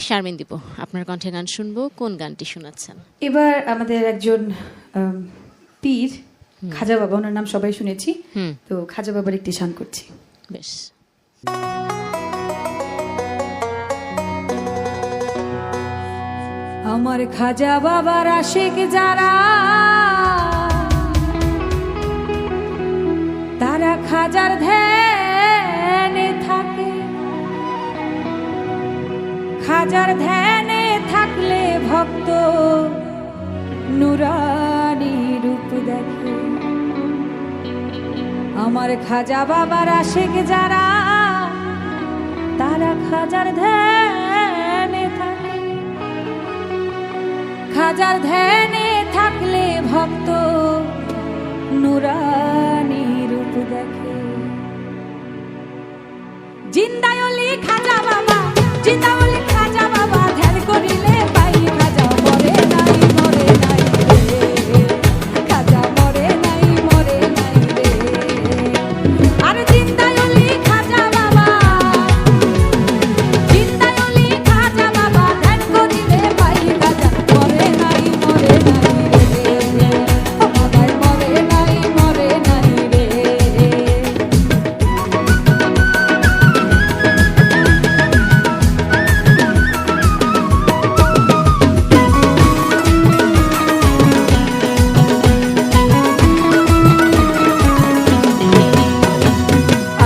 শারমিন দীপু, আপনার কণ্ঠে গান শুনবো। কোন গানটি শোনাচ্ছেন? এবার আমাদের একজন পীর খাজা বাবা, ওনার নাম সবাই শুনেছি, তো খাজা বাবার একটি শান করছি। বেশ। আমার খাজা বাবার আশিক যারা, তারা খাজার ধ্যানে থাকে। খাজার ধ্যানে থাকলে ভক্ত নুরানি রূপ দেখে। আমার খাজা বাবার আশিক যারা, তারা খাজার ধ্যানে থাকে। খাজার ধ্যানে থাকলে ভক্ত নুরানি রূপ দেখে। জিন্দায়লি খাজা বাবা, জিন্দায়লি খাজা বাবা, ধ্যান করিলে পাই খাজা মরে নাই, মরে নাই রে। খাজা মরে নাই, মরে নাই রে। আর জিন্দায়লি খাজা বাবা, জিন্দায়লি খাজা বাবা, ধ্যান করিলে পাই খাজা মরে নাই, মরে নাই রে। ও বাবাই মরে নাই, মরে নাই রে।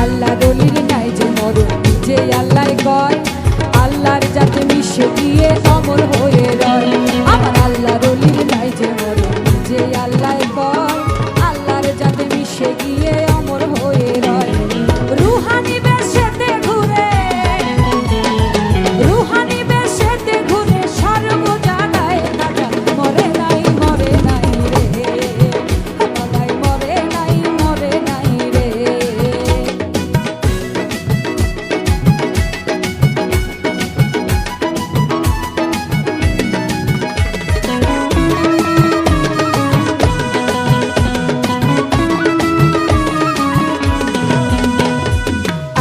আল্লাহ দলিল নাই যে মরণ, যে আল্লাহ কয় আল্লাহর যাতে মিশে গিয়ে অমর হয়ে রয়। আমার আল্লাহ দলিল নাই যে মরণ, যে আল্লাহ কয় আল্লাহর যাতে মিশে গিয়ে অমর হয়ে রয়। রুহানি বেশেতে ঘুরে, রুহানি বেশেতে ঘুরে সর্ব জায়গায় খাজা মরে নাই, মরে নাই রে। বাবাই মরে নাই, মরে নাই রে।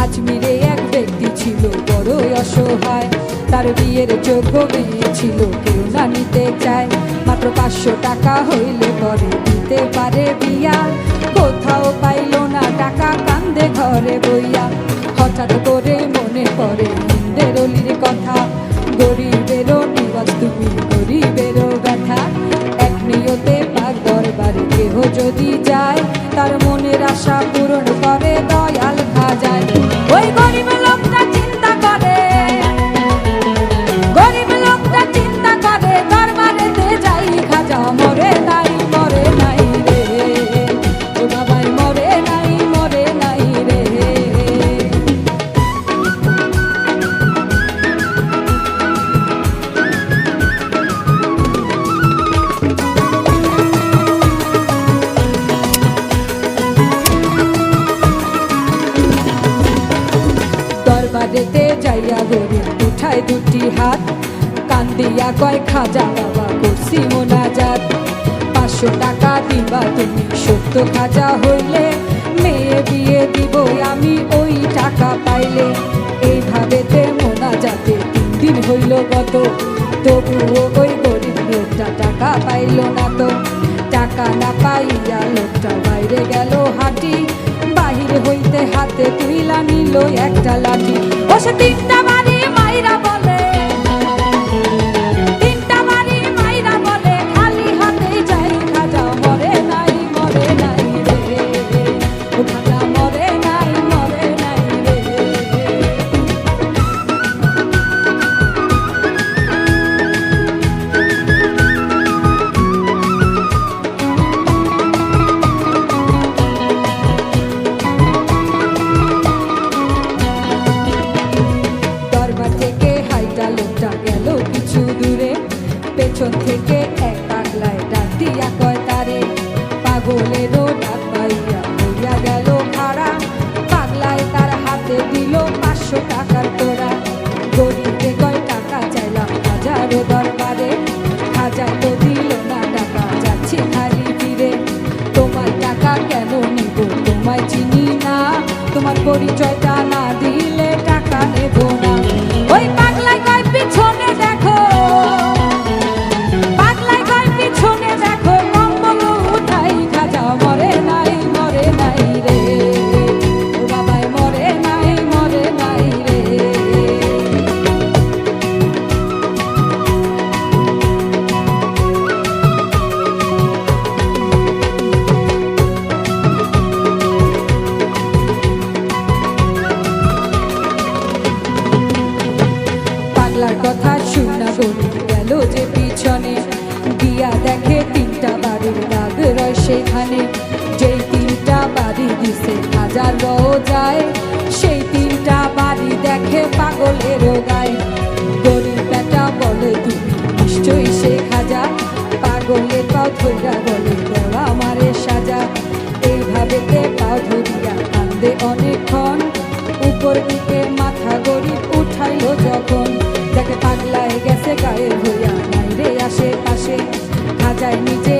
আজমিরে এক ব্যক্তি ছিল বড়ই অসহায়, তার বিয়ের যোগ্য মেয়ে ছিল, কেউ না নিতে চায়। মাত্র 500 টাকা হইলে পরে দিতে পারে বিয়া। কোথাও পাইল না টাকা, কান্দে ঘরে বইয়া। হঠাৎ করে মনে পড়ে হিন্দের অলির কথা, গরিবেরও নিবাস তুমি, গরিবেরও ব্যথা। এক নিয়তে পাক দরবারে কেহ যদি যায়, তার মনের আশা পূরণ করে দয়াল খাজায়। ওই গরিব লোকটা চিন্তা করে, গরিব লোকটা চিন্তা করে, দরবারেতে যাই খাজা মরে নাই, মরে নাই রে। ও বাবাই মরে নাই, মরে নাই রে। দরবারেতে যাইয়া গরিব উঠায় দুটি হাত, কান্দিয়া কয় খাজা বাবা করছি মোনাজাত। 500 টাকা দিবা তুমি, সত্য খাজা হইলে মেয়ে বিয়ে দিব আমি ওই টাকা পাইলে। এইভাবেতে মোনাজাতে 3 দিন হইল গত, তবুও ওই গরিব লোকটা টাকা পাইল না তো। টাকা না পাইয়া লোকটা বাইরে গেল হাঁটি, বাহির হইতে হাতে তুইলা নিল একটা লাঠি। ও সে 3টা বাড়ি মাইরা বলে, 3টা বাড়ি মাইরা বলে, খালি হাতে যাই খাজা মরে নাই, মরে নাই রে। ও খাজা মরে নাই, মরে নাই রে। দরবার থেকে হাইটা লোকটা গেল কিছু দূরে, পেছন থেকে এক পাগলায় ডাক দিয়া কয় তারে। পাগলেরও ডাক পাইয়া হইয়া গেল খাড়া, পাগলায় তার হাতে দিল 500 টাকার তোড়া। গরিবকে কয় টাকা চাইলাম খাজার দরবারে, খাজায় তো দিল না টাকা, যাচ্ছি খালি ফিরে। তোমার টাকা কেন নিব, তোমায় চিনি না, তোমার পরিচয়টা না দিলে টাকা নেব না। ওই পাগলায় কয় পিছনে পাগলার কথা শুনা গরিব গেল যে পিছনে, গিয়া দেখে 3টা বাড়ির দাগ রয় সেখানে। যেই 3টা বাড়ি দিছে হাজার যায়, সেই 3টা বাড়ি দেখে পাগলেরও গায়ে। গরিব বেটা বলে তুমি নিশ্চয়ই সে খাজা, পাগলের পাও ধইরা বলে দেওয়া আমারে সাজা। এইভাবে পাও ধরিয়া কান্দে অনেকক্ষণ, উপর দিকে মাথা গরিব উঠাইল যখন, দেখে পাগলায় গেছে গায়ে হইয়া নাই রে আশেপাশে। খাজায় নিজে